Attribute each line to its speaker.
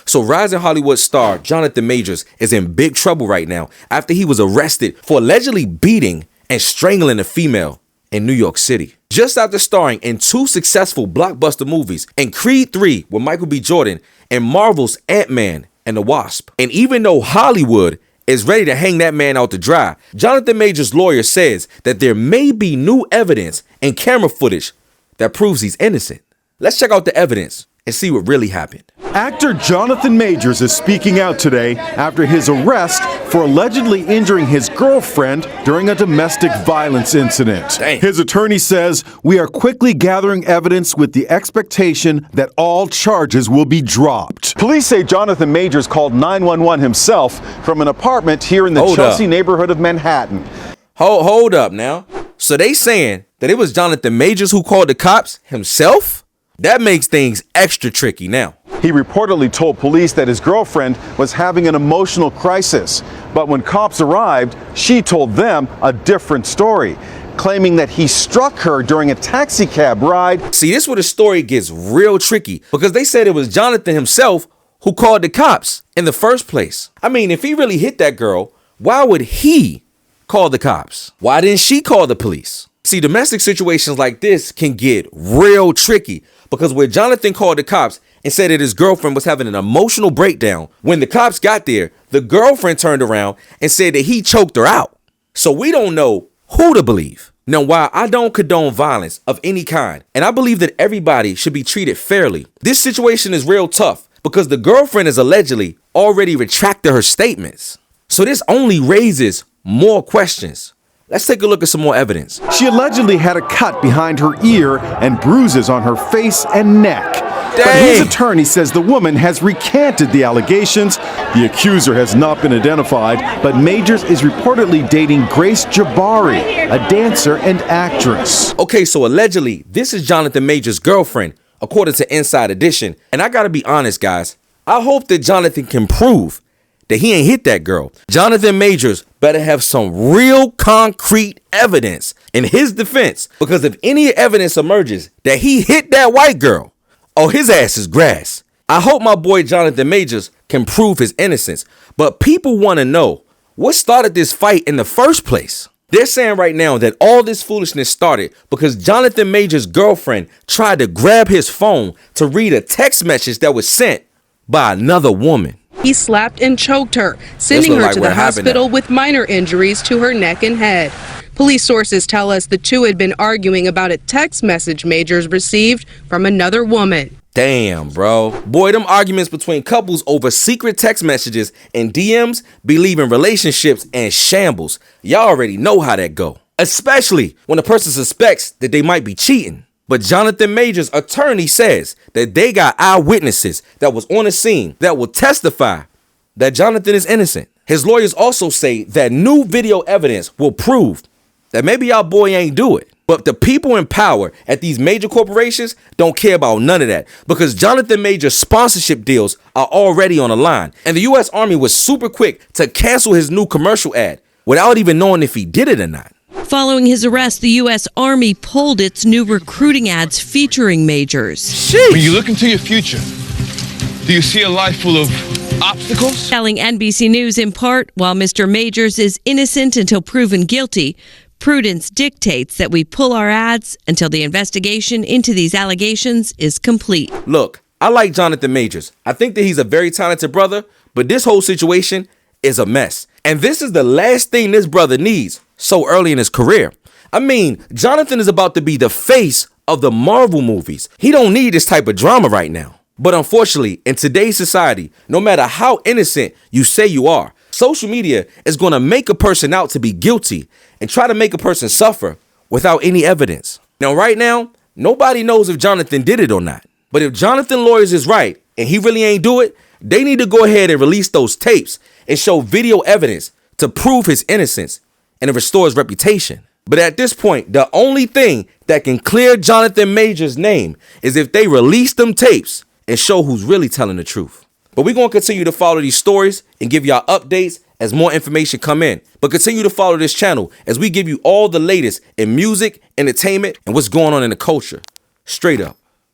Speaker 1: So rising Hollywood star Jonathan Majors is in big trouble right now after he was arrested for allegedly beating and strangling a female in New York City. Just after starring in 2 successful blockbuster movies, in Creed 3 with Michael B. Jordan and Marvel's Ant-Man and the Wasp. And even though Hollywood is ready to hang that man out to dry, Jonathan Majors' lawyer says that there may be new evidence and camera footage that proves he's innocent. Let's check out the evidence and see what really happened.
Speaker 2: Actor Jonathan Majors is speaking out today after his arrest for allegedly injuring his girlfriend during a domestic violence incident.
Speaker 1: Dang.
Speaker 2: His attorney says, "We are quickly gathering evidence with the expectation that all charges will be dropped." Police say Jonathan Majors called 911 himself from an apartment here in the Chelsea neighborhood of Manhattan.
Speaker 1: Hold up now. So they saying that it was Jonathan Majors who called the cops himself? That makes things extra tricky now.
Speaker 2: He reportedly told police that his girlfriend was having an emotional crisis. But when cops arrived, she told them a different story, claiming that he struck her during a taxi cab ride.
Speaker 1: See, this is where the story gets real tricky, because they said it was Jonathan himself who called the cops in the first place. I mean, if he really hit that girl, why would he call the cops? Why didn't she call the police? See, domestic situations like this can get real tricky, because where Jonathan called the cops and said that his girlfriend was having an emotional breakdown, when the cops got there, the girlfriend turned around and said that he choked her out. So we don't know who to believe. Now, while I don't condone violence of any kind, and I believe that everybody should be treated fairly, this situation is real tough because the girlfriend has allegedly already retracted her statements. So this only raises more questions. Let's take a look at some more evidence.
Speaker 2: She allegedly had a cut behind her ear and bruises on her face and neck. But his attorney says the woman has recanted the allegations. The accuser has not been identified, but Majors is reportedly dating Grace Jabari, a dancer and actress.
Speaker 1: Okay, so allegedly, this is Jonathan Majors' girlfriend, according to Inside Edition. And I gotta be honest, guys. I hope that Jonathan can prove that he ain't hit that girl. Jonathan Majors better have some real concrete evidence in his defense, because if any evidence emerges that he hit that white girl, oh, his ass is grass. I hope my boy Jonathan Majors can prove his innocence, but people want to know what started this fight in the first place. They're saying right now that all this foolishness started because Jonathan Majors' girlfriend tried to grab his phone to read a text message that was sent by another woman.
Speaker 3: He slapped and choked her, sending her to the hospital with minor injuries to her neck and head. Police sources tell us the two had been arguing about a text message Majors received from another woman.
Speaker 1: Damn, bro. Boy, them arguments between couples over secret text messages and DMs be leaving relationships in shambles. Y'all already know how that go, especially when a person suspects that they might be cheating. But Jonathan Majors' attorney says that they got eyewitnesses that was on the scene that will testify that Jonathan is innocent. His lawyers also say that new video evidence will prove that maybe y'all boy ain't do it. But the people in power at these major corporations don't care about none of that, because Jonathan Majors' sponsorship deals are already on the line. And the U.S. Army was super quick to cancel his new commercial ad without even knowing if he did it or not.
Speaker 4: Following his arrest, the U.S. Army pulled its new recruiting ads featuring Majors.
Speaker 1: Sheesh.
Speaker 5: When you look into your future, do you see a life full of obstacles?
Speaker 4: Telling NBC News in part, while Mr. Majors is innocent until proven guilty, prudence dictates that we pull our ads until the investigation into these allegations is complete.
Speaker 1: Look, I like Jonathan Majors. I think that he's a very talented brother, but this whole situation is a mess. And this is the last thing this brother needs so early in his career. I mean, Jonathan is about to be the face of the Marvel movies. He don't need this type of drama right now. But unfortunately, in today's society, no matter how innocent you say you are, social media is going to make a person out to be guilty and try to make a person suffer without any evidence. Now, right now, nobody knows if Jonathan did it or not. But if Jonathan lawyers is right and he really ain't do it, they need to go ahead and release those tapes and show video evidence to prove his innocence and to restore his reputation. But at this point, the only thing that can clear Jonathan Majors' name is if they release them tapes and show who's really telling the truth. But we're going to continue to follow these stories and give y'all updates as more information come in. But continue to follow this channel as we give you all the latest in music, entertainment, and what's going on in the culture. Straight up.